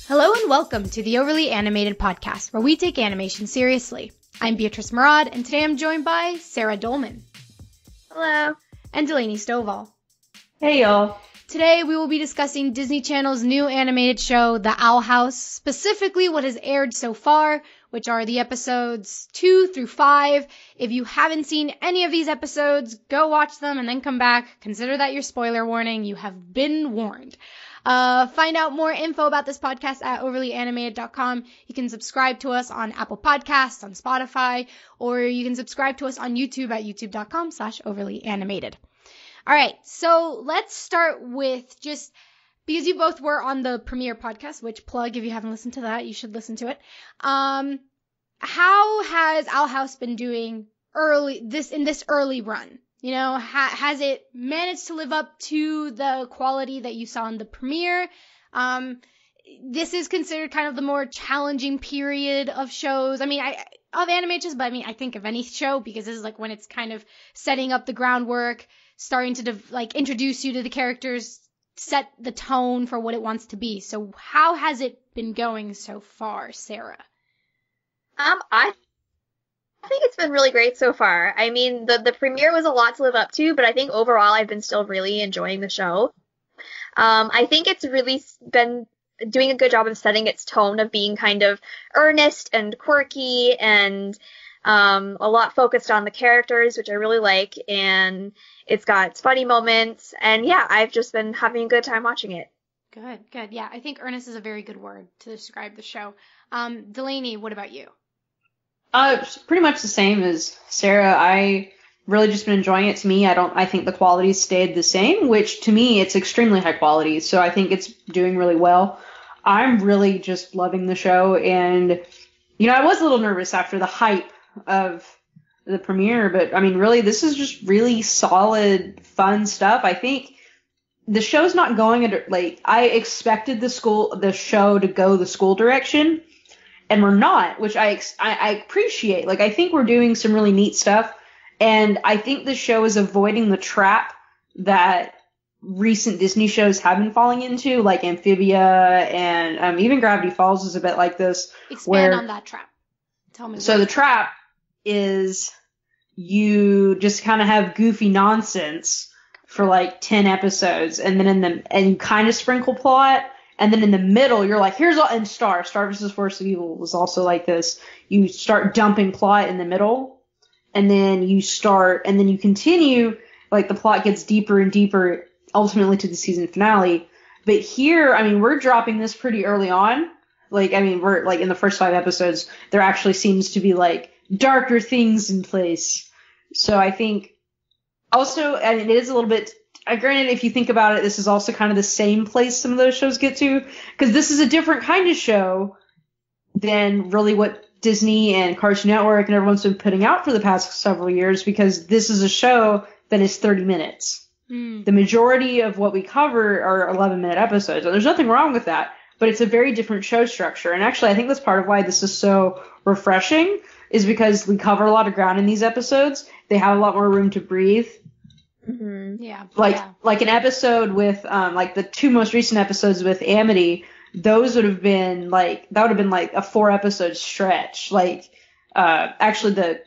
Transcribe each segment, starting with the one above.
Hello and welcome to the Overly Animated Podcast, where we take animation seriously. I'm Beatriz Mourad, and today I'm joined by Sarah Dolman. Hello. And Delaney Stovall. Hey, y'all. Today we will be discussing Disney Channel's new animated show, The Owl House, specifically what has aired so far, which are the episodes 2 through 5. If you haven't seen any of these episodes, go watch them and then come back. Consider that your spoiler warning. You have been warned. Find out more info about this podcast at overlyanimated.com. You can subscribe to us on Apple Podcasts, on Spotify, or you can subscribe to us on YouTube at youtube.com/overlyanimated. All right, so let's start with just, because you both were on the premiere podcast, which plug, if you haven't listened to that, you should listen to it. How has Owl House been doing in this early run? You know, has it managed to live up to the quality that you saw in the premiere? This is considered kind of the more challenging period of shows. I mean, of animations, but I think of any show, because this is like when it's kind of setting up the groundwork, starting to introduce you to the characters, set the tone for what it wants to be. So how has it been going so far, Sarah? I think it's been really great so far. I mean, the premiere was a lot to live up to, but I think overall I've been still really enjoying the show. I think it's really been doing a good job of setting its tone of being kind of earnest and quirky and a lot focused on the characters, which I really like, and it's got its funny moments, and yeah, I've just been having a good time watching it. Good. Yeah, I think earnest is a very good word to describe the show. Delaney, what about you? Pretty much the same as Sarah. I really just been enjoying it. To me, I think the quality stayed the same, which to me, it's extremely high quality. So I think it's doing really well. I'm really just loving the show. And, I was a little nervous after the hype of the premiere, but I mean, really, this is just really solid, fun stuff. I think the show's not going I expected the show to go the school direction, and we're not, which I appreciate. I think we're doing some really neat stuff, and I think the show is avoiding the trap that recent Disney shows have been falling into, like Amphibia and even Gravity Falls is a bit like this. Expand on that trap. Tell me. So the trap is you just kind of have goofy nonsense for 10 episodes, and then and you kind of sprinkle plot. And then in the middle, you're like, and Star vs. Force of Evil was also like this. You start dumping plot in the middle, and then you continue, the plot gets deeper and deeper, ultimately to the season finale. But here, we're dropping this pretty early on. We're, in the first 5 episodes, there actually seems to be, darker things in place. So I think, also, it is a little bit, granted, if you think about it, this is also kind of the same place some of those shows get to, because this is a different kind of show than really what Disney and Cartoon Network and everyone's been putting out for the past several years, because this is a show that is 30 minutes. The majority of what we cover are 11-minute episodes, and there's nothing wrong with that, but it's a very different show structure. And actually, I think that's part of why this is so refreshing, is because we cover a lot of ground in these episodes. They have a lot more room to breathe. Mm-hmm. Yeah. Like an episode with, the 2 most recent episodes with Amity, those would have been a 4-episode stretch. Actually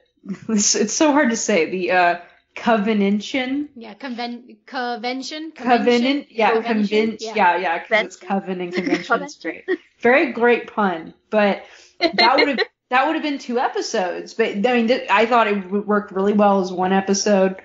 it's so hard to say, the Covention. Yeah, Convention. Covenant. Yeah, Convention. Yeah, because it's Coven and Convention. It's great. Very great pun, but that would have been 2 episodes. But I thought it worked really well as 1 episode.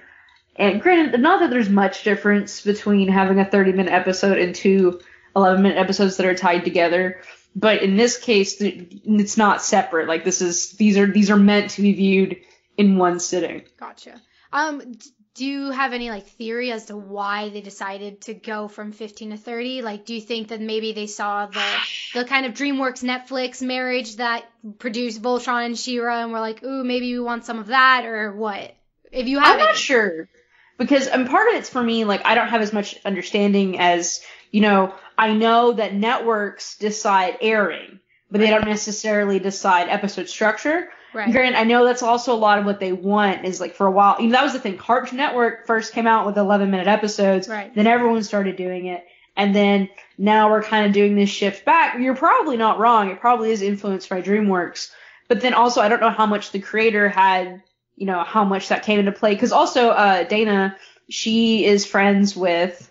And granted, not that there's much difference between having a 30-minute episode and 2 11-minute episodes that are tied together, but in this case, it's not separate. These are meant to be viewed in one sitting. Gotcha. Do you have any theory as to why they decided to go from 15 to 30? Do you think that maybe they saw the kind of DreamWorks Netflix marriage that produced Voltron and She-Ra and were like, ooh, maybe we want some of that, or what? If you have, I'm not sure. Because part of it's for me, I don't have as much understanding as, I know that networks decide airing, but they don't necessarily decide episode structure. Right. Granted, I know that's also a lot of what they want is for a while. That was the thing. Cartoon Network first came out with 11-minute episodes. Right. Then everyone started doing it. And then now we're kind of doing this shift back. You're probably not wrong. It probably is influenced by DreamWorks. But then also, I don't know how much the creator had, you know, how much that came into play. Because also, Dana, she is friends with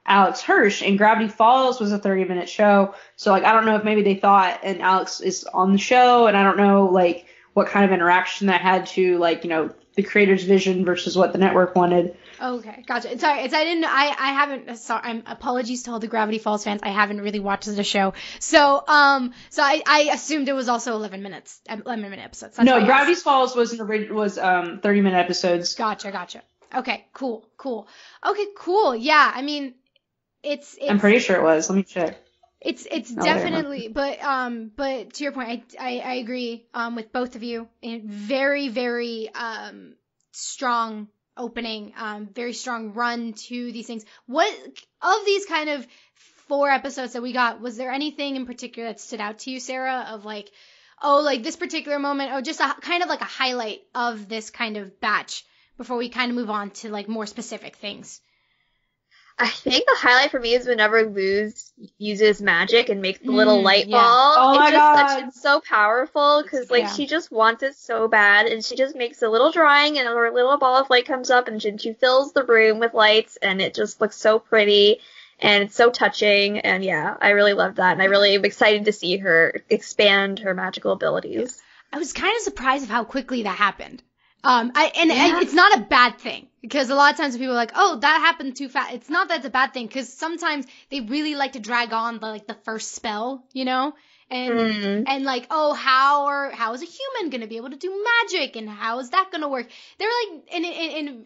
Alex Hirsch, and Gravity Falls was a 30-minute show. So, like, I don't know if maybe they thought, and Alex is on the show, and I don't know, like, what kind of interaction that had to, like, you know, the creator's vision versus what the network wanted. Okay, gotcha. Sorry, I didn't. I haven't. Sorry, apologies to all the Gravity Falls fans. I haven't really watched the show, so I assumed it was also 11-minute episodes. That's no, Gravity Falls was 30-minute episodes. Gotcha. Okay, cool. Okay, cool. Yeah, I mean, it's I'm pretty sure it was. Let me check. It's definitely, but to your point, I agree with both of you. And very, very strong opening, very strong run to these things. What of these kind of 4 episodes that we got, was there anything in particular that stood out to you, Sarah, of like, oh, like this particular moment, or just a kind of like a highlight of this kind of batch before we kind of move on to like more specific things? I think the highlight for me is whenever Luz uses magic and makes the little light ball. Oh my God. It's so powerful because she just wants it so bad, and she just makes a little drawing and her little ball of light comes up and she fills the room with lights, and it just looks so pretty and it's so touching. And yeah, I really love that, and I really am excited to see her expand her magical abilities. I was kind of surprised of how quickly that happened. And it's not a bad thing, because a lot of times people are like, oh, that happened too fast. It's not that it's a bad thing, because sometimes they really like to drag on the first spell, you know, and like, oh, how is a human gonna be able to do magic, and how is that gonna work? They're like,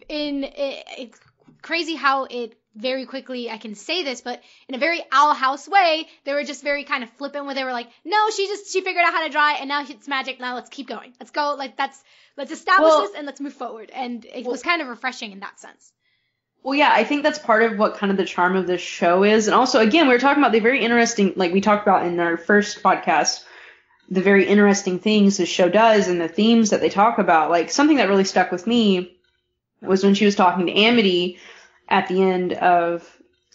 it's crazy how it very quickly, I can say this, but in a very Owl House way, they were just very kind of flippant where they were like, no, she figured out how to draw it, and now it's magic. Now let's keep going. Let's go. Let's establish this and let's move forward. And it was kind of refreshing in that sense. Well, yeah, I think that's part of what kind of the charm of this show is. And also, again, we were talking about the very interesting, like we talked about in our first podcast, the very interesting things the show does and the themes that they talk about. Like, something that really stuck with me was when she was talking to Amity at the end of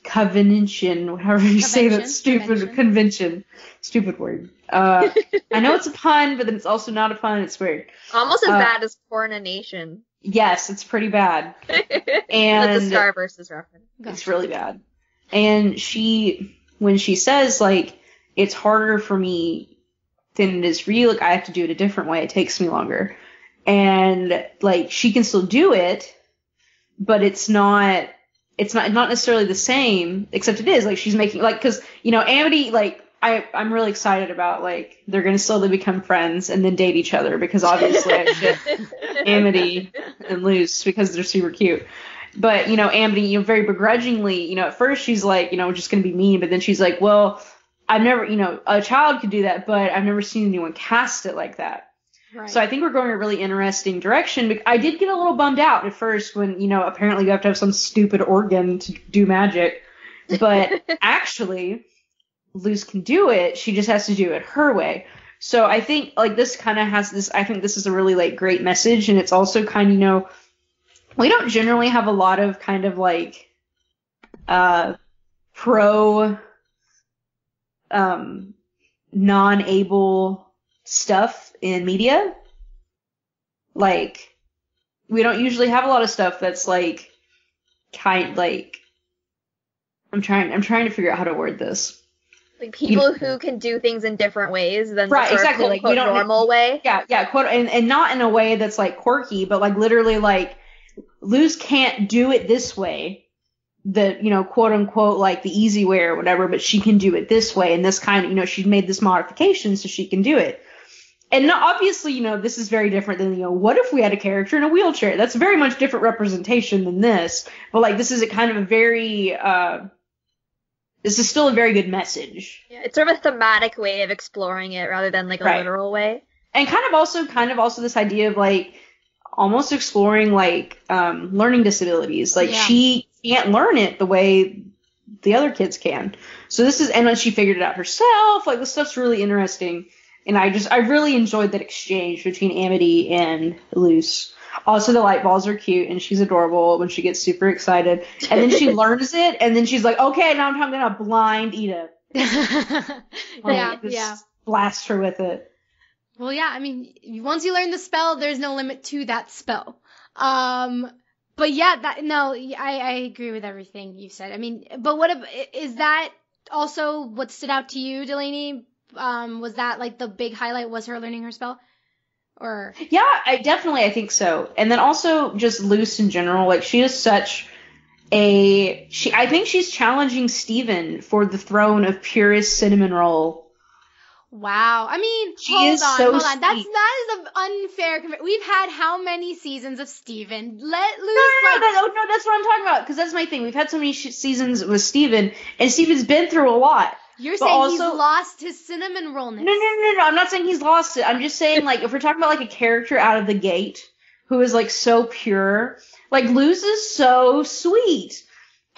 Covention, however you say that stupid convention. Stupid word. I know it's a pun, but then it's also not a pun. It's weird. Almost as bad as Coronation. Yes, it's pretty bad. And that's a Star versus reference. It's really bad. And when she says, like, it's harder for me than it is for you, like, I have to do it a different way. It takes me longer. And, like, she can still do it, but it's not necessarily the same, except it is, like, she's making, like, because, you know, Amity, like, I'm really excited about, like, they're going to slowly become friends and then date each other, because obviously I ship Amity and Luz because they're super cute. But, you know, Amity, you know, very begrudgingly, you know, at first she's like, you know, just going to be mean, but then she's like, well, I've never, you know, a child could do that, but I've never seen anyone cast it like that. Right. So I think we're going a really interesting direction. But I did get a little bummed out at first when, you know, apparently you have to have some stupid organ to do magic. But actually, Luz can do it. She just has to do it her way. So I think, like, this kind of has this, I think this is a really, like, great message. And it's also kind of, you know, we don't generally have a lot of kind of, like, non-able stuff in media. Like, we don't usually have a lot of stuff that's like I'm trying to figure out how to word this. Like people who can do things in different ways than right, the exactly. Quote, like quote, we don't normal way. Yeah, quote, and not in a way that's like quirky, but like literally like Luz can't do it this way. The, you know, quote unquote, like the easy way or whatever, but she can do it this way, and this kind of, you know, she's made this modification so she can do it. And obviously, you know, this is very different than, you know, what if we had a character in a wheelchair? That's a very much different representation than this. But, like, this is a kind of a very, this is still a very good message. Yeah, it's sort of a thematic way of exploring it rather than, like, a literal way. And kind of also this idea of, like, almost exploring, like, learning disabilities. Like, she can't learn it the way the other kids can. So this is, and then she figured it out herself. Like, this stuff's really interesting. And I really enjoyed that exchange between Amity and Luz. Also, the light balls are cute, and she's adorable when she gets super excited. And then she learns it, and then she's like, okay, now I'm going to blind Ida. Yeah. Blast her with it. Well, yeah, I mean, once you learn the spell, there's no limit to that spell. But yeah, I agree with everything you said. I mean, but is that also what stood out to you, Delaney? Was that like the big highlight, was her learning her spell? Or yeah, I think so. And then also just Luce in general, like she is such I think she's challenging Steven for the throne of purest cinnamon roll. Wow. I mean, hold on. That is an unfair We've had how many seasons of Steven? Let Luce No, that's what I'm talking about, because that's my thing. We've had so many seasons with Steven, and Steven's been through a lot. You're saying he's lost his cinnamon rollness. No. I'm not saying he's lost it. I'm just saying, like, if we're talking about, like, a character out of the gate who is, like, so pure, like, Luz is so sweet.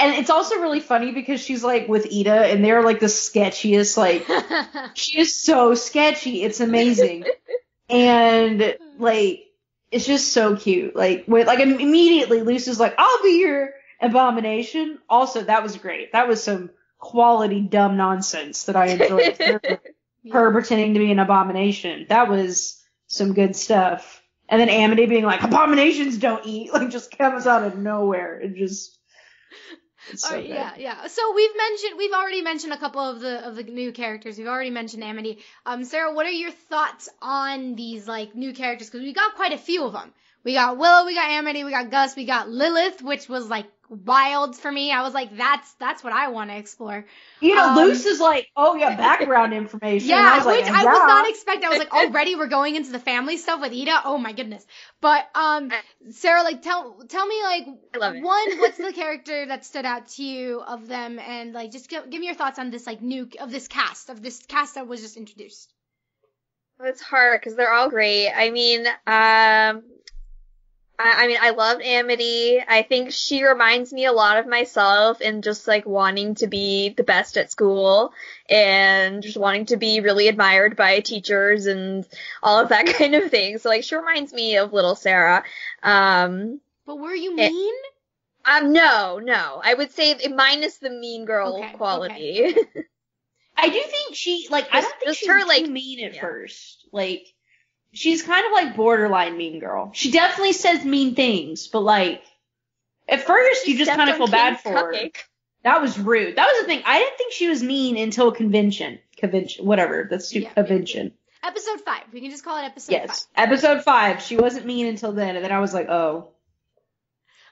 And it's also really funny because she's, like, with Ida, and they're, like, the sketchiest, like, she is so sketchy. It's amazing. And, like, it's just so cute. Like, immediately, Luz is like, I'll be your Abomination. Also, that was great. That was some quality dumb nonsense that I enjoyed. Her pretending to be an Abomination. That was some good stuff. And then Amity being like, Abominations don't eat, like, just comes out of nowhere. It's so good. Yeah. So we've already mentioned a couple of the new characters. We've already mentioned Amity. Sarah, what are your thoughts on these, like, new characters? Because we got quite a few of them. We got Willow, we got Amity, we got Gus, we got Lilith, which was, like, wild for me. I was like, that's what I want to explore. You know, Luce is like, oh yeah, background information. Yeah, I was like, I was not expecting. I was like, already we're going into the family stuff with Ida. Oh my goodness. But Sarah, like, tell me, like, what's the character that stood out to you of them, and like, just give me your thoughts on this, like, this cast that was just introduced. It's hard because they're all great. I mean, I love Amity. I think she reminds me a lot of myself in just, like, wanting to be the best at school and just wanting to be really admired by teachers and all of that kind of thing. So, like, she reminds me of little Sarah. But were you mean? No. I would say minus the mean girl quality. Okay. I do think I don't think she's too mean at first. Like, she's kind of like borderline mean girl. She definitely says mean things, but, like, at first you just kind of feel bad for her. That was rude. That was the thing. I didn't think she was mean until Convention, whatever. That's Convention. Episode 5. We can just call it episode 5. Yes, episode 5. She wasn't mean until then, and then I was like, oh.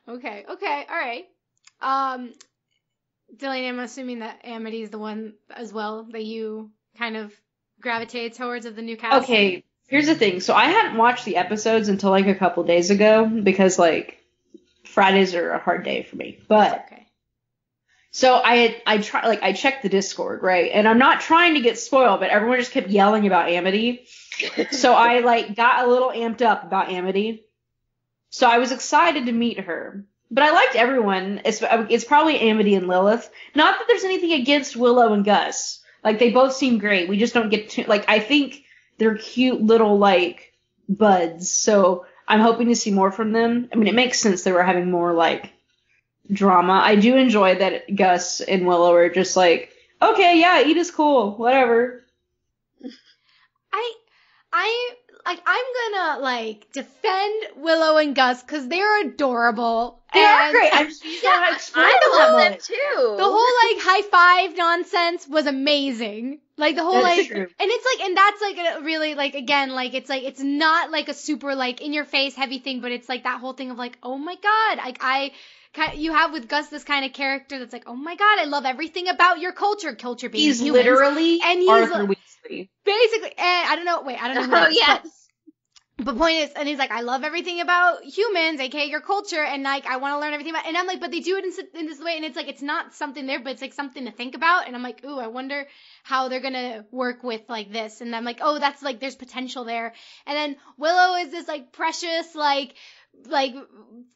Okay, all right. Delaney, I'm assuming that Amity is the one as well that you kind of gravitate towards of the new cast. Okay. Here's the thing. So I hadn't watched the episodes until, like, a couple days ago because, like, Fridays are a hard day for me. But okay. So I checked the Discord, right? And I'm not trying to get spoiled, but everyone just kept yelling about Amity. So I, like, got a little amped up about Amity. So I was excited to meet her. But I liked everyone. It's probably Amity and Lilith. Not that there's anything against Willow and Gus. Like, they both seem great. We just don't get to, like, I think they're cute little, like, buds. So I'm hoping to see more from them. I mean, it makes sense that we're having more, like, drama. I do enjoy that Gus and Willow are just like, okay, yeah, Ida's cool, whatever. I'm gonna, like, defend Willow and Gus because they're adorable. They are great. I just don't know how to explain them too. The whole, like, high five nonsense was amazing. Like, the whole, that's like, true. and it's like, and that's like a really, like, again, like, it's not like a super, like, in your face heavy thing, but it's like that whole thing of, like, oh my god, like, you have with Gus this kind of character that's like, oh my god, I love everything about your culture being he's humans. Literally and he's Arthur Weasley. Basically, I don't know who that is, yes. But point is, and he's like, I love everything about humans, aka your culture, and, like, I want to learn everything about, and I'm like, but they do it in this way, and it's like, it's not something there, but it's like something to think about, and I'm like, ooh, I wonder how they're gonna work with, like, this, and I'm like, oh, that's, like, there's potential there, and then Willow is this, like, precious, like,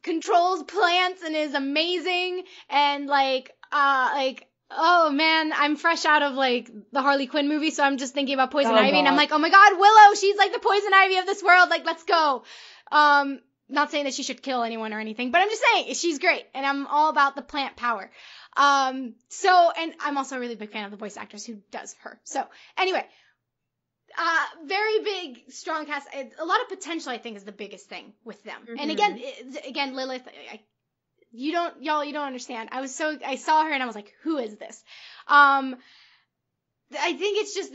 controls plants and is amazing, and, like, oh man, I'm fresh out of, like, the Harley Quinn movie, so I'm just thinking about Poison Ivy, and I'm like, oh my god, Willow, she's like the Poison Ivy of this world, like, let's go. not saying that she should kill anyone or anything, but I'm just saying she's great, and I'm all about the plant power. And I'm also a really big fan of the voice actress who does her. So anyway, very big, strong cast. A lot of potential, I think, is the biggest thing with them. Mm-hmm. And again, Lilith, you don't understand. I saw her and I was like, who is this? I think it's just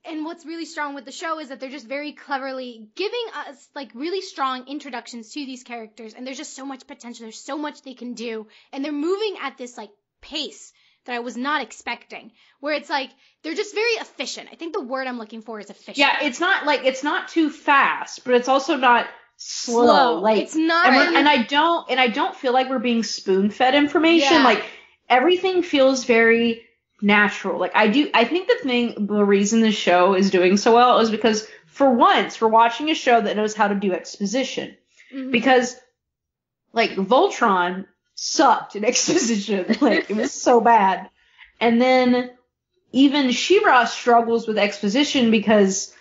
and what's really strong with the show is that they're just very cleverly giving us like really strong introductions to these characters, and there's just so much potential. There's so much they can do, and they're moving at this like pace that I was not expecting, where it's like they're just very efficient. I think the word I'm looking for is efficient. Yeah, it's not too fast, but it's also not slow. Like it's not, and I don't feel like we're being spoon-fed information. Yeah. Like everything feels very natural. Like I think the reason the show is doing so well is because for once we're watching a show that knows how to do exposition. Mm-hmm. Because like Voltron sucked in exposition. Like it was so bad. And then even She-Ra struggles with exposition because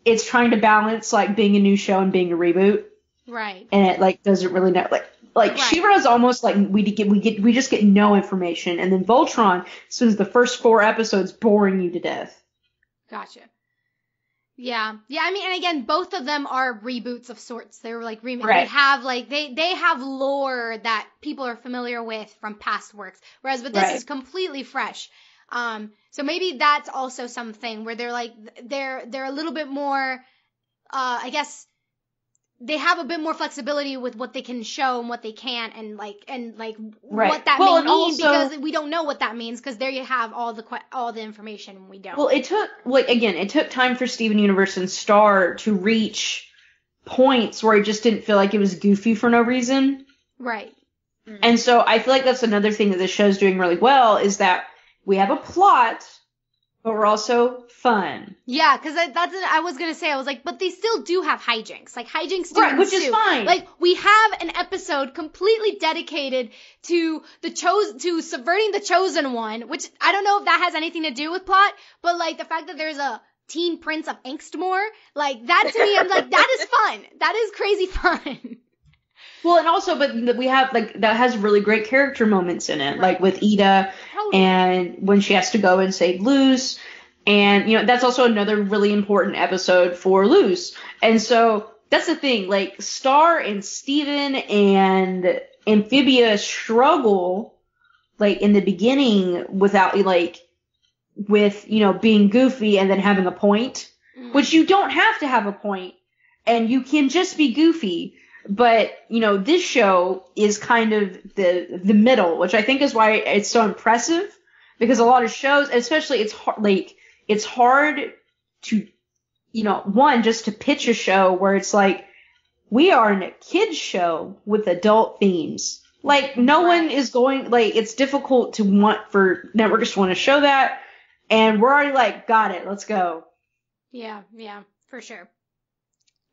it's trying to balance like being a new show and being a reboot. Right. And it like doesn't really know like right. She-Ra's almost like we just get no information, and then Voltron spends the first 4 episodes boring you to death. Gotcha. Yeah. I mean, and again, both of them are reboots of sorts. They were like remakes. Right. They have like they have lore that people are familiar with from past works, whereas with this is completely fresh. So maybe that's also something where they're like they're a little bit more, I guess. They have a bit more flexibility with what they can show and what they can't, and right. what that may mean, also, because we don't know what that means, because there you have all the information and we don't. Well, it took time for Steven Universe and Star to reach points where it just didn't feel like it was goofy for no reason. Right. Mm-hmm. And so I feel like that's another thing that the show's doing really well, is that we have a plot, but we're also fun. Yeah, because I was going to say, I was like, but they still do have hijinks. Like, hijinks do ensue. Which is fine. Like, we have an episode completely dedicated to to subverting the Chosen One, which I don't know if that has anything to do with plot, but, like, the fact that there's a teen prince of Angstmore, like, that to me, I'm like, that is fun. That is crazy fun. Well, and also, but we have, like, that has really great character moments in it, like with Ida, and when she has to go and save Luz, and, you know, that's also another really important episode for Luz. And so, that's the thing, like, Star and Steven and Amphibia struggle, like, in the beginning without, like, with, you know, being goofy and then having a point, which you don't have to have a point, and you can just be goofy. But, you know, this show is kind of the middle, which I think is why it's so impressive, because a lot of shows, especially it's hard to, you know, one, just to pitch a show where it's like, we are in a kid's show with adult themes. Like, no one is going, like, it's difficult for networks to want to show that, and we're already like, got it, let's go. Yeah, for sure.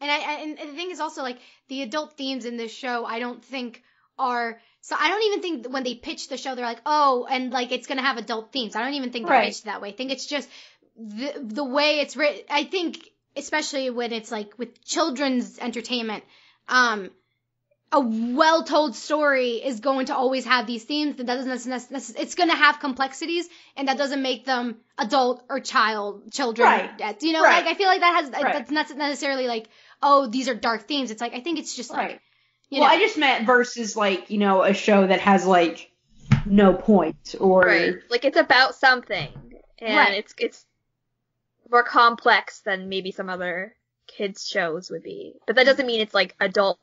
And the thing is also, like, the adult themes in this show, I don't think are, so I don't even think when they pitch the show, they're like, oh, and, like, it's gonna have adult themes. I don't even think they're pitched that way. I think it's just the way it's written. I think, especially when it's, like, with children's entertainment, a well-told story is going to always have these themes. That doesn't necessarily, it's going to have complexities, and that doesn't make them adult or children. Right. You know, like, I feel like that's not necessarily like, oh, these are dark themes. It's like, I think it's just like, you know. I just meant versus, like, you know, a show that has, like, no point, or. Right. Like, it's about something, and it's more complex than maybe some other kids' shows would be. But that doesn't mean it's, like, adult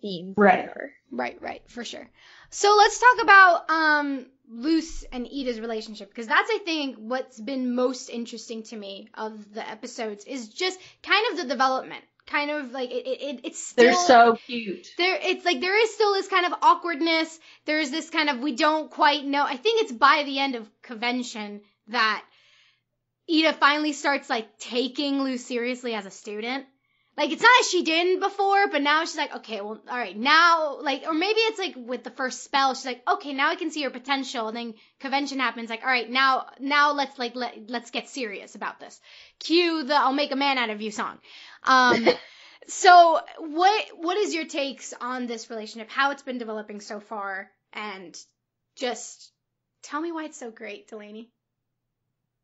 themes. Right, for sure. So let's talk about Luz and Ida's relationship, because that's, I think, what's been most interesting to me of the episodes, is just kind of the development. Kind of like it's still, they're so cute. It's like there is still this kind of awkwardness. There's this kind of, we don't quite know. I think it's by the end of Covention that Ida finally starts, like, taking Luz seriously as a student. Like, it's not that she didn't before, but now she's like, okay, well, all right, now, like, or maybe it's like with the first spell, she's like, okay, now I can see her potential, and then Covention happens, like, all right, now let's get serious about this. Cue the "I'll make a man out of you" song. So what is your takes on this relationship, how it's been developing so far, and just tell me why it's so great, Delaney.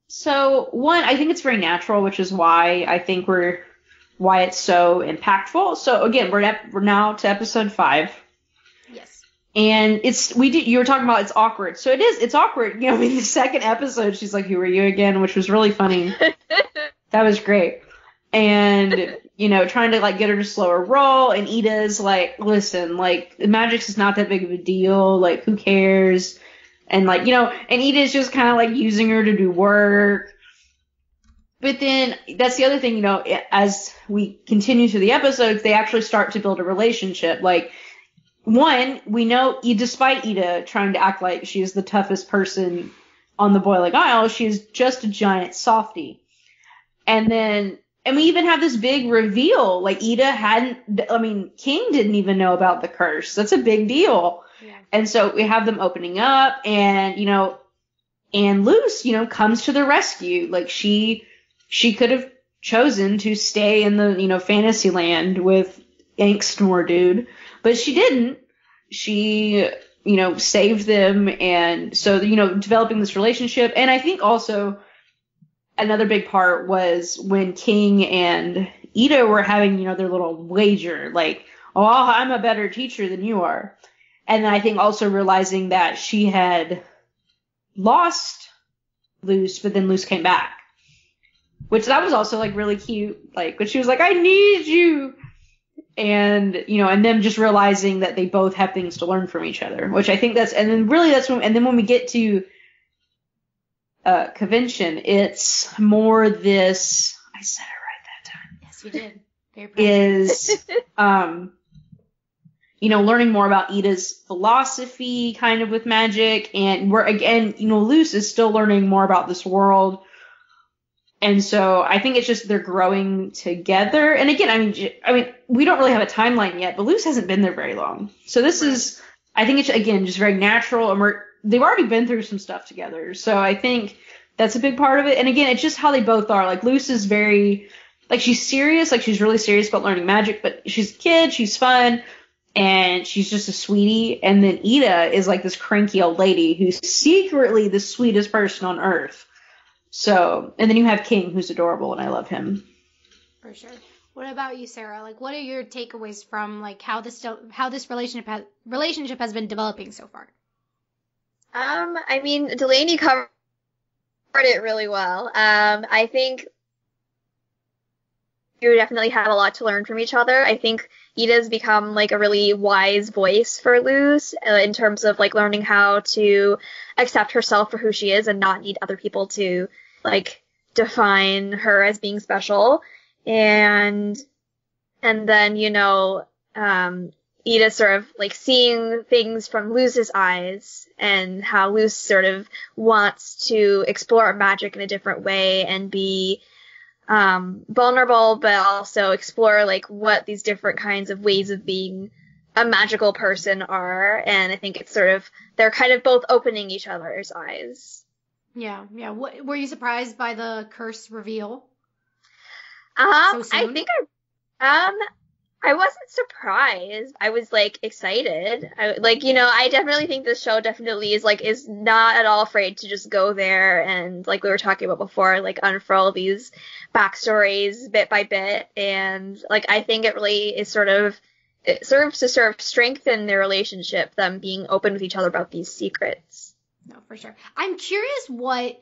So, one, I think it's very natural, which is why why it's so impactful. So again, we're now to episode 5. Yes. And you were talking about it's awkward. So it's awkward. You know, I mean, the second episode, she's like, "Who are you again?" Which was really funny. That was great. And, you know, trying to, like, get her to slow her roll. And Ida's like, listen, like, magic's is not that big of a deal. Like, who cares? And, like, you know, and Ida's just kind of, like, using her to do work. But then, that's the other thing, you know, as we continue through the episodes, they actually start to build a relationship. Like, one, we know, despite Ida trying to act like she is the toughest person on the Boiling Isle, she is just a giant softie. And we even have this big reveal. Like, King didn't even know about the curse. That's a big deal. Yeah. And so we have them opening up, and, you know, and Luce, you know, comes to the rescue. Like, she could have chosen to stay in the, you know, fantasy land with Angstmore dude, but she didn't. She, you know, saved them, and so, you know, developing this relationship. And I think also another big part was when King and Ida were having, you know, their little wager, like, "Oh, I'm a better teacher than you are." And then I think also realizing that she had lost Luce, but then Luce came back. Which that was also, like, really cute. Like, when she was like, "I need you." And, you know, and them just realizing that they both have things to learn from each other. Which I think and then when we get to Covention, it's more this, I said it right that time. Yes, you did. Very proud. Is, you know, learning more about Ida's philosophy kind of with magic, and we're, again, you know, Luce is still learning more about this world. And so I think it's just they're growing together. And again, I mean, we don't really have a timeline yet, but Luce hasn't been there very long. So this is, I think it's, again, just very natural, and they've already been through some stuff together. So I think that's a big part of it. And again, it's just how they both are. Like, Luce is very, like, she's serious, like, she's really serious about learning magic, but she's a kid, she's fun, and she's just a sweetie. And then Ida is like this cranky old lady who's secretly the sweetest person on earth. So, and then you have King, who's adorable, and I love him. For sure. What about you, Sarah? Like, what are your takeaways from, like, how this relationship has been developing so far? I mean, Delaney covered it really well. I think you definitely have a lot to learn from each other. I think Ida's become, like, a really wise voice for Luce in terms of, like, learning how to accept herself for who she is and not need other people to, like, define her as being special. And then, you know, Ida sort of, like, seeing things from Luce's eyes, and how Luce sort of wants to explore magic in a different way and be vulnerable, but also explore, like, what these different kinds of ways of being a magical person are. And I think it's sort of, they're kind of both opening each other's eyes. Yeah. Were you surprised by the curse reveal? I think I wasn't surprised. I was, like, excited. I definitely think this show definitely is not at all afraid to just go there and, like we were talking about before, like, unfurl these backstories bit by bit. And, like, I think it really is it serves to sort of strengthen their relationship, them being open with each other about these secrets. No, for sure. I'm curious what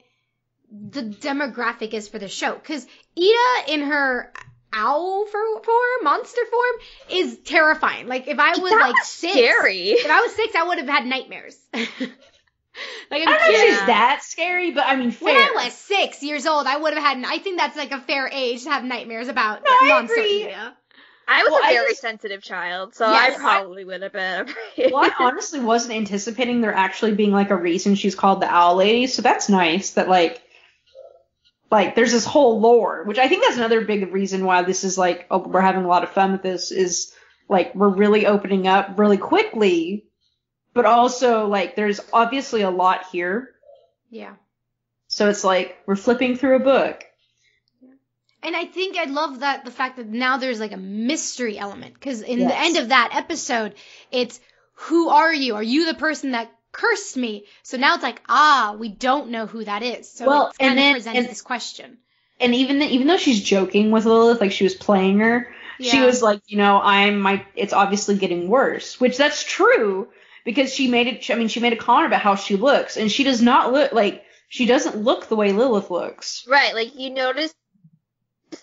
the demographic is for the show, because Ida in her owl form, monster form, is terrifying. Like, if I was, like, 6, scary. If I was 6, I would have had nightmares. Like, I don't know if she's that scary, but I mean, fair. When I was 6 years old, I would have had, I think that's, like, a fair age to have nightmares about monster Ida. I was a very sensitive child, so yes, I probably would have been afraid. Well, I honestly wasn't anticipating there actually being, like, a reason she's called the Owl Lady, so that's nice that, like, there's this whole lore, which I think that's another big reason why this is, like, we're having a lot of fun with this, is, like, we're really opening up really quickly, but also, like, there's obviously a lot here. Yeah. So it's like, we're flipping through a book. And I think I love that the fact that now there's like a mystery element, because in the end of that episode, it's, who are you? Are you the person that cursed me? So now it's like, we don't know who that is. So it kind of presents this question. And even though she's joking with Lilith, like she was playing her, she was like, it's obviously getting worse, which that's true, because she made a comment about how she looks, and she does not look like, she doesn't look the way Lilith looks. Right, like you notice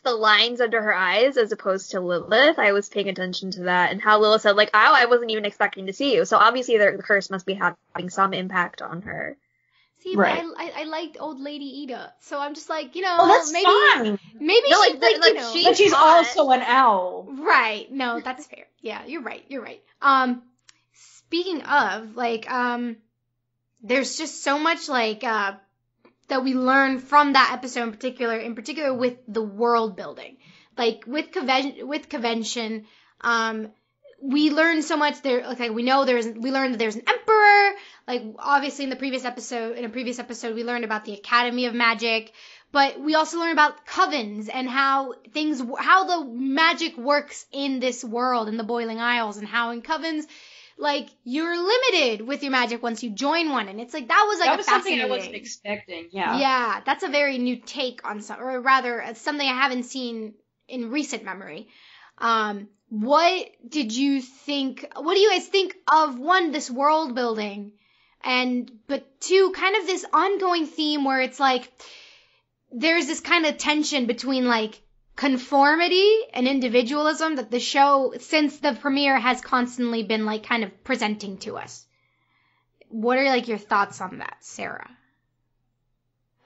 the lines under her eyes as opposed to Lilith. I was paying attention to that, and how Lilith said, like, I wasn't even expecting to see you. So obviously the curse must be having some impact on her. See, right. But I liked old lady Ida, so I'm just like, that's fine. Maybe no, she's like, but she's also an owl. Right. No, that's fair. Yeah, you're right. Speaking of, like, there's just so much, like, that we learn from that episode in particular with the world building. Like, with Covention, we learned so much there. Okay, we learned that there's an emperor. Like, obviously in a previous episode, we learned about the Academy of Magic, but we also learned about covens and how the magic works in this world, in the Boiling Isles, and how in covens, like, you're limited with your magic once you join one. And it's like, that was something I wasn't expecting. Yeah. Yeah, that's a very new take on or rather, something I haven't seen in recent memory. What do you guys think of, one, this world building, but two, kind of this ongoing theme where it's like, there's this kind of tension between, like, conformity and individualism that the show, since the premiere, has constantly been, like, kind of presenting to us. What are, like, your thoughts on that, Sarah?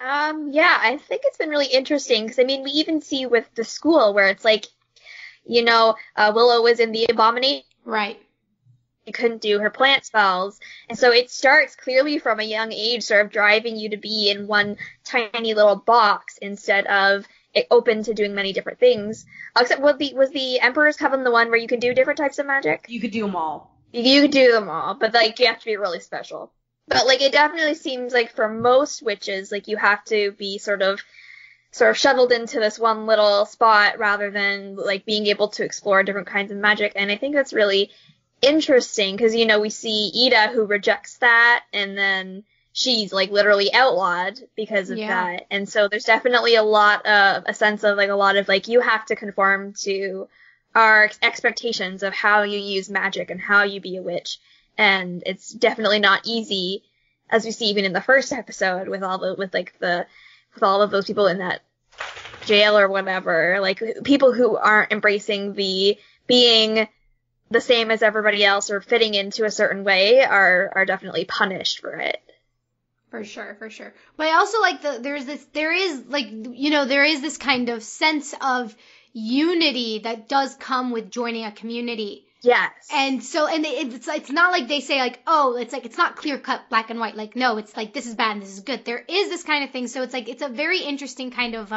Yeah, I think it's been really interesting, because, I mean, we even see with the school where it's like, Willow was in the Abomination. Right. She couldn't do her plant spells. And so it starts clearly from a young age, sort of driving you to be in one tiny little box instead of open to doing many different things. Except, was the Emperor's Coven the one where you can do different types of magic? You could do them all. You could do them all, but, like, you have to be really special. But, like, it definitely seems like for most witches, like, you have to be sort of shuttled into this one little spot rather than, like, being able to explore different kinds of magic. And I think that's really interesting, because, we see Ida, who rejects that, and then she's, like, literally outlawed because of that. And so there's definitely a sense of, like, a lot of, like, you have to conform to our expectations of how you use magic and how you be a witch. And it's definitely not easy, as we see even in the first episode with all of those people in that jail or whatever, like, people who aren't embracing the being the same as everybody else or fitting into a certain way are definitely punished for it. For sure. But I also like there is this kind of sense of unity that does come with joining a community. Yes. And so, it's not like they say, like, oh, it's like, it's not clear cut black and white. Like, no, it's like, this is bad and this is good. There is this kind of thing. So it's like, it's a very interesting kind of,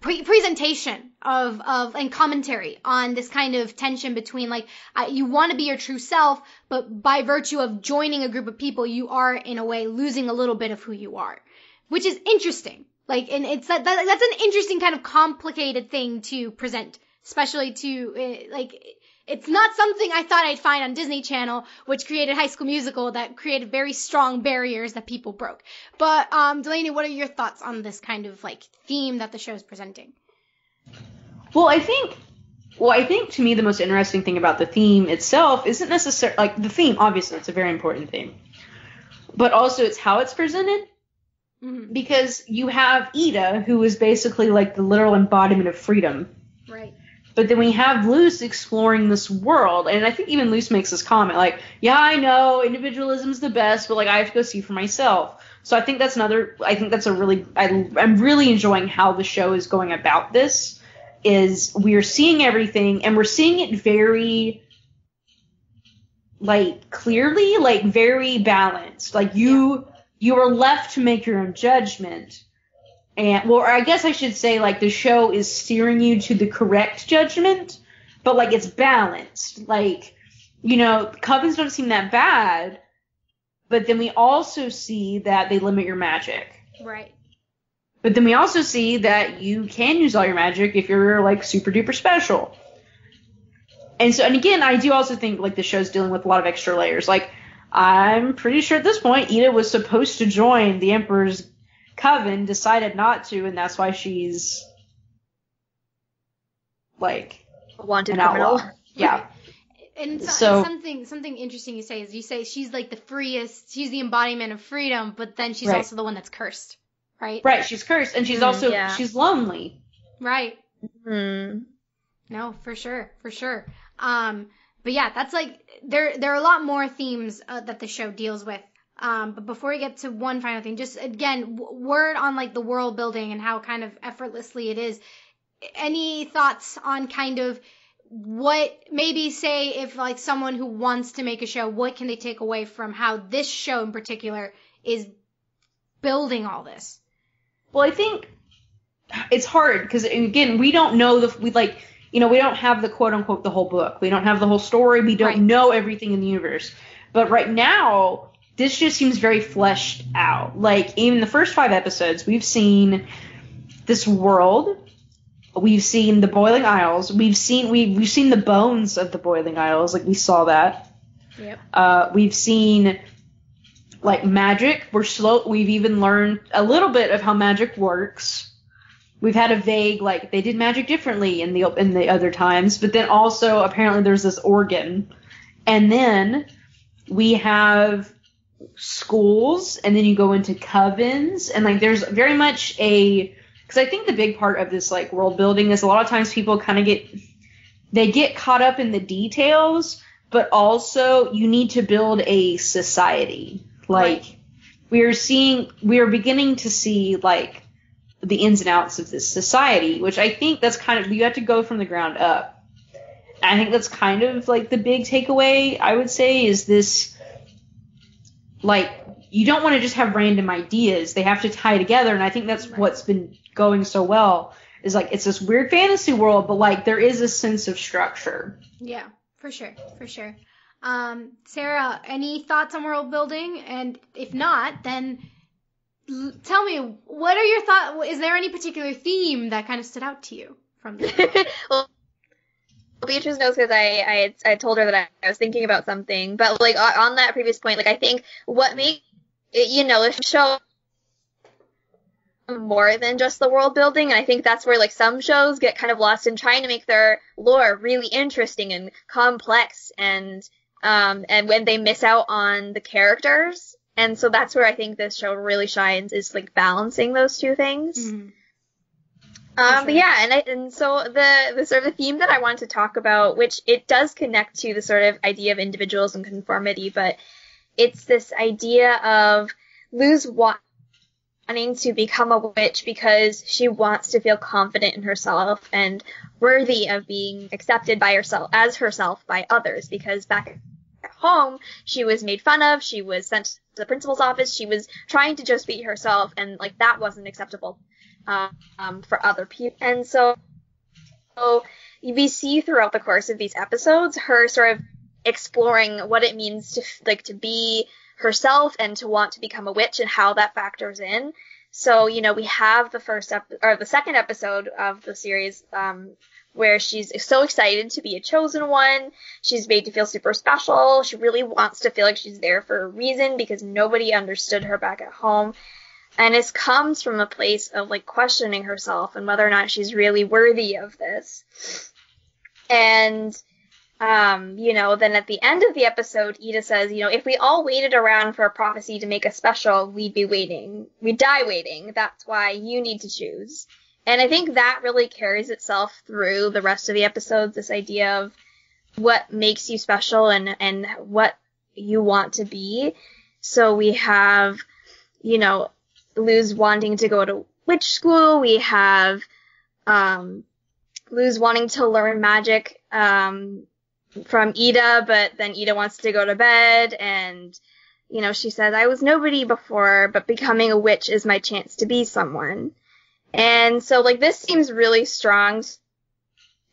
presentation of and commentary on this kind of tension between, like, you want to be your true self, but by virtue of joining a group of people, you are in a way losing a little bit of who you are, which is interesting. Like, and it's that's an interesting kind of complicated thing to present, especially to, like, it's not something I thought I'd find on Disney Channel, which created High School Musical, that created very strong barriers that people broke. But, Delaney, what are your thoughts on this kind of, like, theme that the show is presenting? Well, I think to me the most interesting thing about the theme itself isn't necessarily, like, the theme, obviously, it's a very important theme. But also it's how it's presented. Mm-hmm. Because you have Ida, who is basically, like, the literal embodiment of freedom. Right. But then we have Luce exploring this world, and I think even Luce makes this comment, like, yeah, I know, individualism's the best, but, like, I have to go see for myself. So I think I'm really enjoying how the show is going about this, is we're seeing everything, and we're seeing it very, like, clearly, like, very balanced. Like, you are left to make your own judgment. And, well, I guess I should say, like, the show is steering you to the correct judgment, but, like, it's balanced. Like, covens don't seem that bad, but then we also see that they limit your magic. Right. But then we also see that you can use all your magic if you're, like, super duper special. And again, I do also think, like, the show's dealing with a lot of extra layers. Like, I'm pretty sure at this point, Ida was supposed to join the Emperor's Coven, decided not to, and that's why she's, like, A wanted an outlaw. criminal. Yeah. And So- something interesting you say is you say she's like the freest, she's the embodiment of freedom, but then she's Right. also the one that's cursed, right? Right, she's cursed, and she's also, yeah. she's lonely. Right. Hmm. No, for sure. But yeah, that's like, there are a lot more themes that the show deals with. But before we get to one final thing, just again, word on like the world building and how kind of effortlessly it is. Any thoughts on kind of what, maybe say if like someone who wants to make a show, what can they take away from how this show in particular is building all this? Well, I think it's hard because, again, we don't know we don't have the quote unquote the whole book. We don't have the whole story. We don't Right. know everything in the universe. But right now, this just seems very fleshed out. Like, even the first 5 episodes, we've seen this world. We've seen the Boiling Isles. We've seen the bones of the Boiling Isles. Like, we saw that. Yep. We've seen, like, magic. We've even learned a little bit of how magic works. We've had a vague, like, they did magic differently in the other times, but then also apparently there's this organ. And then we have schools, and then you go into covens, and, like, there's very much because I think the big part of this, like, world building is a lot of times people kind of get caught up in the details, but also you need to build a society. Like, Right. we are beginning to see, like, the ins and outs of this society, which I think that's kind of, you have to go from the ground up. I think that's kind of, like, the big takeaway, I would say, is this, like, you don't want to just have random ideas. They have to tie together, and I think that's what's been going so well, is, like, it's this weird fantasy world, but, like, there is a sense of structure. Yeah, for sure. Sarah, any thoughts on world building? And if not, then tell me, what are your thoughts? Is there any particular theme that kind of stood out to you from this? Well, Beatrice knows because I told her that I was thinking about something, but like on that previous point, like I think what makes the show more than just the world building, and I think that's where like some shows get kind of lost in trying to make their lore really interesting and complex, and when they miss out on the characters. And so that's where I think this show really shines, is like balancing those two things. Mm-hmm. But yeah, and so the sort of the theme that I wanted to talk about, which it does connect to the sort of idea of individuals and conformity, but it's this idea of Luz wanting to become a witch because she wants to feel confident in herself and worthy of being accepted by herself by others, because back at home she was made fun of, she was sent to the principal's office, she was trying to just be herself, and like that wasn't acceptable for other people. And so we see throughout the course of these episodes her sort of exploring what it means to be herself and to want to become a witch, and how that factors in. So, we have the second episode of the series, where she's so excited to be a chosen one. She's made to feel super special. She really wants to feel like she's there for a reason, because nobody understood her back at home. And it comes from a place of like questioning herself and whether or not she's really worthy of this. And, then at the end of the episode, Ida says, if we all waited around for a prophecy to make us special, we'd die waiting. That's why you need to choose. And I think that really carries itself through the rest of the episodes, this idea of what makes you special and what you want to be. So we have, Luz wanting to go to witch school. We have Luz wanting to learn magic from Ida, but then Ida wants to go to bed, and she says, I was nobody before, but becoming a witch is my chance to be someone. And so like this seems really strong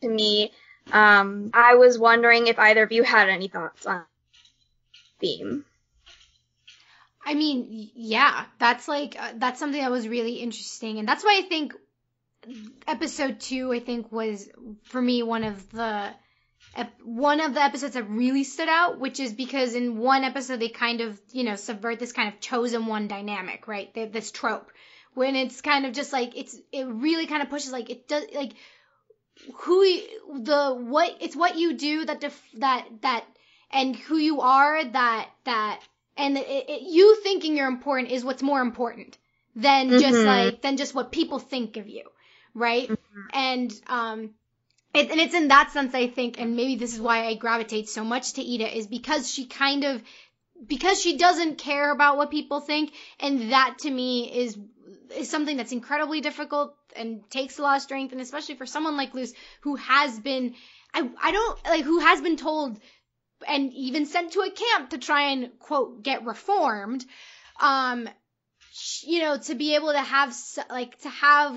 to me. I was wondering if either of you had any thoughts on the theme. I mean, yeah, that's that's something that was really interesting. And that's why I think episode 2, I think, was, for me, one of the episodes that really stood out, which is because in one episode they kind of, subvert this kind of chosen one dynamic, right? This trope. When it's kind of just like, it really kind of pushes, like, it does, like, it's what you do that and who you are and you thinking you're important is what's more important than just what people think of you, right? And it's in that sense, I think, and maybe this is why I gravitate so much to Ida, is because she doesn't care about what people think, and that to me is something that's incredibly difficult and takes a lot of strength, and especially for someone like Luce, who has been, who has been told and even sent to a camp to try and, quote, get reformed, to be able to have,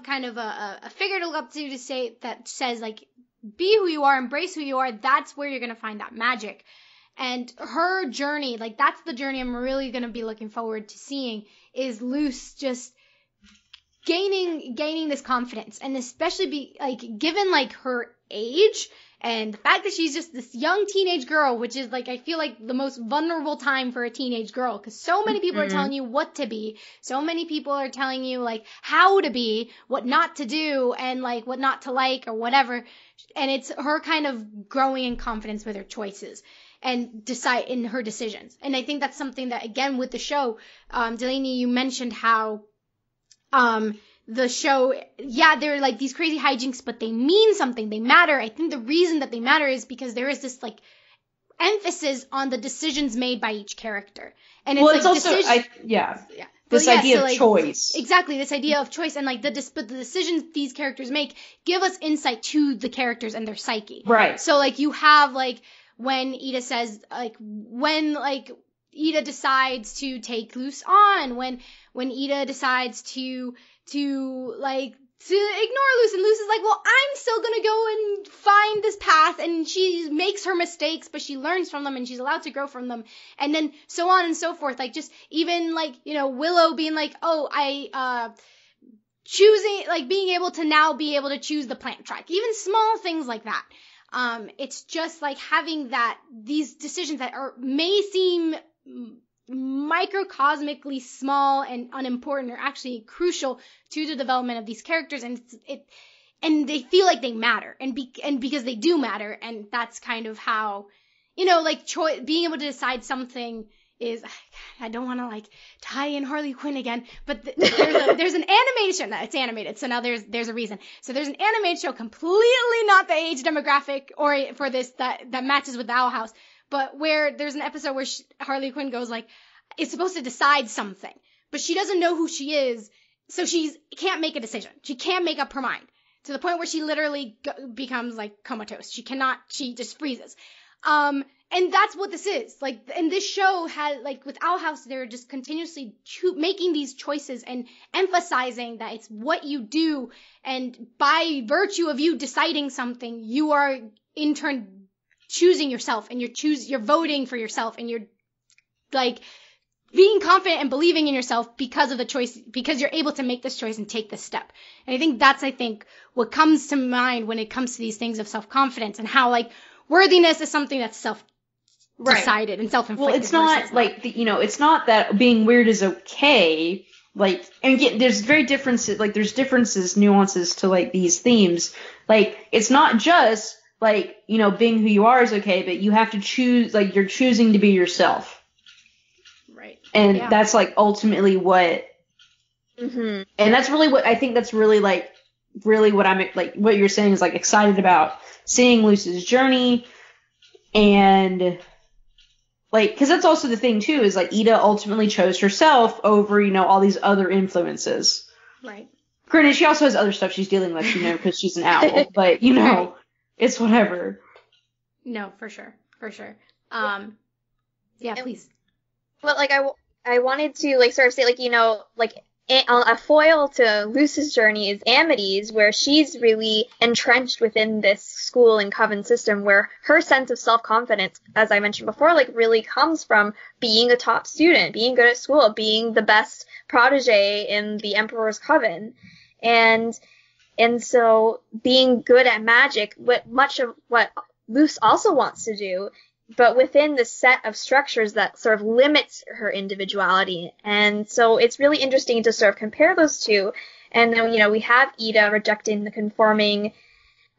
kind of a figure to look up to say, that says, like, be who you are, embrace who you are, that's where you're going to find that magic. And her journey, like, that's the journey I'm really going to be looking forward to seeing, is Luce just gaining this confidence, and especially given, like, her age, and the fact that she's just this young teenage girl, which is, like, I feel like the most vulnerable time for a teenage girl, because so many people are telling you what to be, so many people are telling you, like, how to be, what not to do, and, like, what not to like, or whatever, and it's her kind of growing in confidence with her choices, and decide in her decisions. And I think that's something that, again, with the show, Delaney, you mentioned how, the show, they're like these crazy hijinks, but they mean something. They matter. I think the reason that they matter is because there is this, like, emphasis on the decisions made by each character. And it's also, this idea of choice. Exactly, this idea of choice, and, like, the decisions these characters make give us insight to the characters and their psyche. Right. So, like, you have, like, when Ida says, like, Ida decides to take Luce on, when Ida decides to ignore Luce, and Luce is like, well, I'm still gonna go and find this path, and she makes her mistakes, but she learns from them, and she's allowed to grow from them, and then so on and so forth, like, just even, like, Willow being like, choosing, like, being able to now be able to choose the plant track, even small things like that. It's just like having these decisions that may seem microcosmically small and unimportant are actually crucial to the development of these characters, and and they feel like they matter, and because they do matter, and that's kind of how, being able to decide something is, I don't want to, like, tie in Harley Quinn again, but there's an animation, it's animated, so now there's a reason. So there's an animated show, completely not the age demographic or for this that matches with the Owl House, but where there's an episode where Harley Quinn goes, like, is supposed to decide something, but she doesn't know who she is, so she can't make a decision. She can't make up her mind, to the point where she literally becomes, like, comatose. She just freezes. And that's what this is. Like, and this show has, like, with Owl House, they're just continuously making these choices and emphasizing that it's what you do, and by virtue of you deciding something, you are in turn choosing yourself, and you're voting for yourself, and you're, like, being confident and believing in yourself because of the choice, because you're able to make this choice and take this step. And I think that's, what comes to mind when it comes to these things of self-confidence, and how, like, worthiness is something that's self-decided and self-inflicted. Well, it's not, like, it's not that being weird is okay. Like, and again, there's differences, nuances to, like, these themes. Like, it's not just, like, being who you are is okay, but you have to choose, like, you're choosing to be yourself. Right. And that's, like, ultimately what, and that's really what, I think that's really, like, what I'm, like, what you're saying is, like, excited about seeing Luce's journey, and, like, because that's also the thing, too, is, like, Ida ultimately chose herself over, all these other influences. Right. Granted, she also has other stuff she's dealing with, because she's an owl, but, Right. It's whatever. No, for sure. Please. Well, like, I wanted to, like, sort of say, like, like, a foil to Luce's journey is Amity's, where she's really entrenched within this school and coven system, where her sense of self-confidence, as I mentioned before, like really comes from being a top student, being good at school, being the best protege in the Emperor's Coven. And so being good at magic, much of what Luce also wants to do, but within the set of structures that sort of limits her individuality. And so it's really interesting to sort of compare those two. And then, we have Ida rejecting the conforming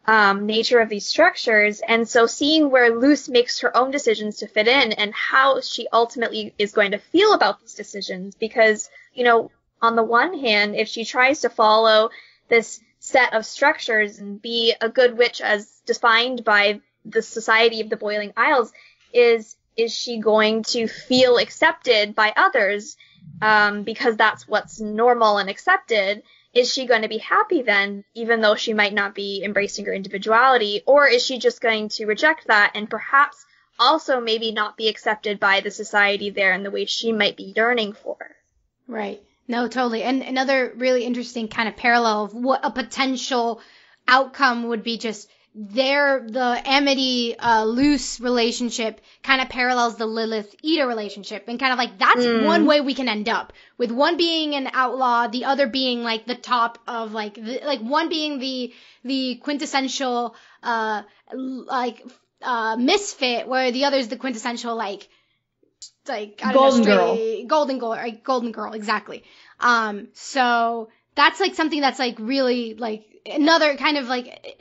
nature of these structures. And so seeing where Luce makes her own decisions to fit in and how she ultimately is going to feel about these decisions. Because, on the one hand, if she tries to follow this set of structures and be a good witch as defined by the Society of the Boiling Isles, is she going to feel accepted by others because that's what's normal and accepted? Is she going to be happy then, even though she might not be embracing her individuality? Or is she just going to reject that and perhaps also maybe not be accepted by the society there in the way she might be yearning for? Right. No, totally. And another really interesting kind of parallel of what a potential outcome would be, just the Amity Luce relationship kind of parallels the Lilith Ida relationship, and kind of like that's one way we can end up, with one being an outlaw, the other being like the top of like one being the quintessential misfit, where the other is the quintessential golden girl, exactly. So that's like something that's like really like another kind of like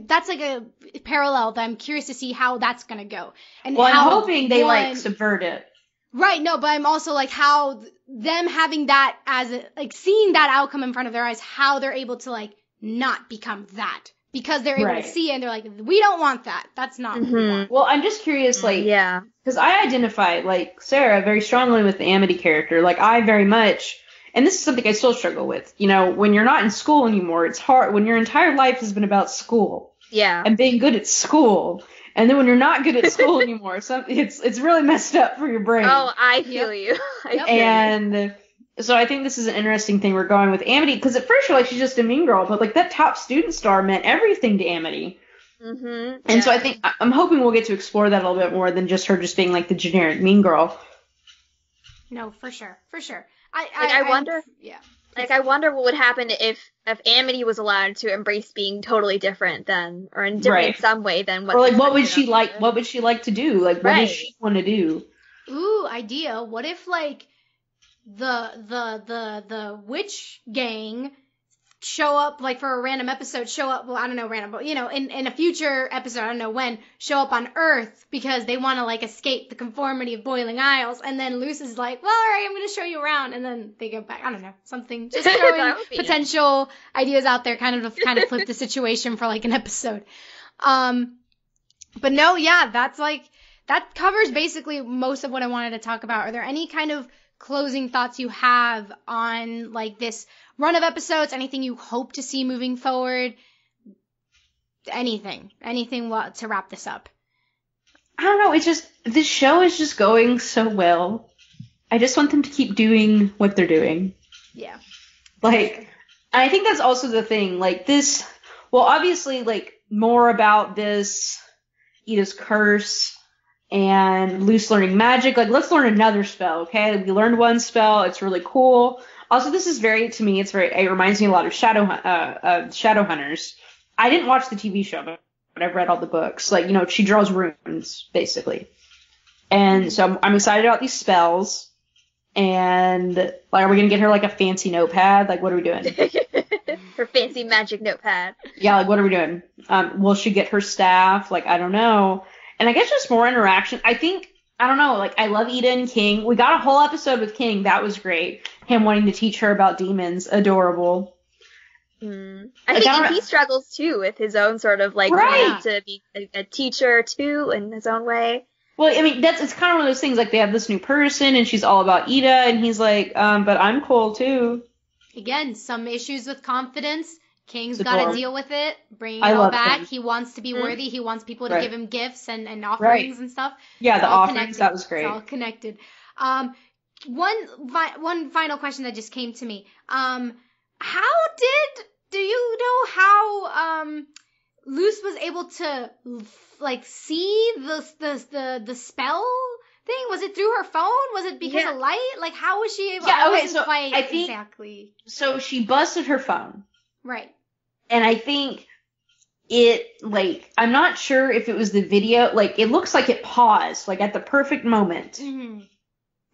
that's like a parallel that I'm curious to see how that's gonna go. And I'm hoping they subvert it. Right, no, but I'm also like how them having that as seeing that outcome in front of their eyes, how they're able to like not become that. Because they're able to see it and they're like, we don't want that. That's not what we want. Well, I'm just curious, because I identify, like Sarah, very strongly with the Amity character. Like, I very much, and this is something I still struggle with, when you're not in school anymore, it's hard, when your entire life has been about school. Yeah. And being good at school. And then when you're not good at school anymore, it's really messed up for your brain. Oh, I feel you. And so I think this is an interesting thing we're going with Amity, because at first you're like, she's just a mean girl, but like that top student star meant everything to Amity. Mm-hmm. And so I'm hoping we'll get to explore that a little bit more than just her just being like the generic mean girl. No, for sure. I wonder. Yeah. Like, I wonder what would happen if Amity was allowed to embrace being totally different than, or different in some way than what. Or like, what would she like? What would she like to do? Like, what does she want to do? Ooh, idea. What if like the witch gang show up, like for a random episode, well, I don't know, random, but in a future episode, I don't know when, show up on Earth because they want to like escape the conformity of Boiling Isles, and then Luce is like, well, all right, I'm going to show you around, and then they go back. I don't know, something, just throwing potential ideas out there, kind of flip the situation for like an episode. But no, yeah, that covers basically most of what I wanted to talk about. Are there any kind of closing thoughts you have on like this run of episodes? Anything you hope to see moving forward? Anything to wrap this up? I don't know. It's just, this show is just going so well. I just want them to keep doing what they're doing. Yeah. Like, I think that's also the thing. Like this, well, obviously, like more about this Ida's curse and Luce learning magic. Like, let's learn another spell, okay? We learned one spell. It's really cool. Also, this is it reminds me a lot of Shadowhunters. I didn't watch the TV show, but I've read all the books. Like, she draws runes, basically. And so I'm excited about these spells. And, like, are we going to get her, like, a fancy notepad? Like, what are we doing? Her fancy magic notepad. Yeah, like, what are we doing? Will she get her staff? Like, I don't know. And I guess just more interaction. I don't know, like, I love Ida and King. We got a whole episode with King. That was great. Him wanting to teach her about demons. Adorable. I think he struggles, too, with his own sort of, like, wanting to be a teacher, too, in his own way. Well, I mean, it's kind of one of those things, like, they have this new person, and she's all about Ida, and he's like, but I'm cool, too. Again, some issues with confidence. King's got to deal with it, bringing it all back. Him. He wants to be worthy. He wants people to give him gifts and offerings and stuff. Yeah, the offerings, that was great. It's all connected. one final question that just came to me. Do you know how Luce was able to like see the spell thing? Was it through her phone? Was it because of light? Like, how was she able? Yeah, okay, I think exactly. So she busted her phone. Right. And I think I'm not sure if it was the video, like, it looks like it paused, like, at the perfect moment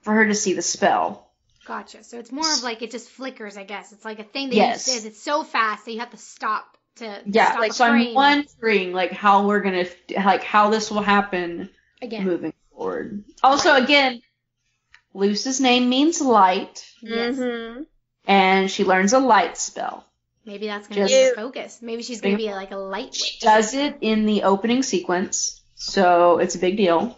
for her to see the spell. Gotcha. So it's more of like, it just flickers, I guess. It's like a thing that Yes. it's so fast that you have to stop to Yeah, stop like, the so frame. I'm wondering, like, how we're gonna, like, how this will happen again moving forward. Also, again, Luce's name means light, Yes. and she learns a light spell. Maybe that's going to be her focus. Maybe she's going to be like a light witch. She does it in the opening sequence, so it's a big deal.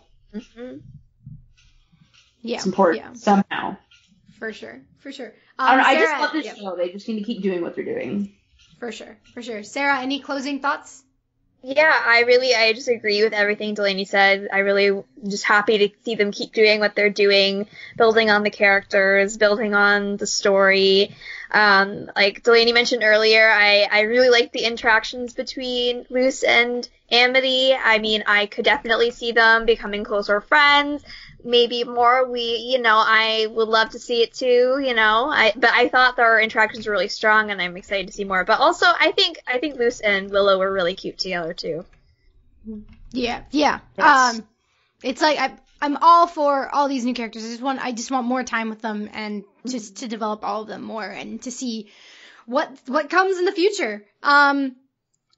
Yeah. It's important somehow. For sure. I just love this show. They just need to keep doing what they're doing. For sure. Sarah, any closing thoughts? Yeah, I just agree with everything Delaney said. I really just happy to see them keep doing what they're doing, building on the characters, building on the story. Like Delaney mentioned earlier, I really like the interactions between Luce and Amity. I mean, I could definitely see them becoming closer friends. Maybe more. I would love to see it too, but I thought their interactions were really strong and I'm excited to see more. But also, I think Luce and Willow were really cute together too. Yeah. Yes. It's like, I'm all for all these new characters. I just want more time with them and just to develop all of them more and to see what comes in the future.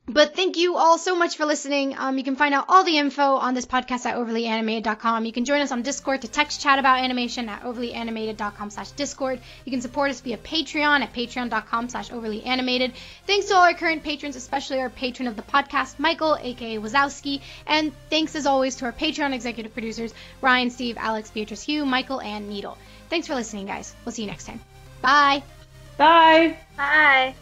But thank you all so much for listening. You can find out all the info on this podcast at overlyanimated.com. You can join us on Discord to text chat about animation at overlyanimated.com/Discord. You can support us via Patreon at patreon.com/overlyanimated. Thanks to all our current patrons, especially our patron of the podcast, Michael, aka Wazowski. And thanks as always to our Patreon executive producers, Ryan, Steve, Alex, Beatrice, Hugh, Michael, and Needle. Thanks for listening, guys. We'll see you next time. Bye. Bye. Bye.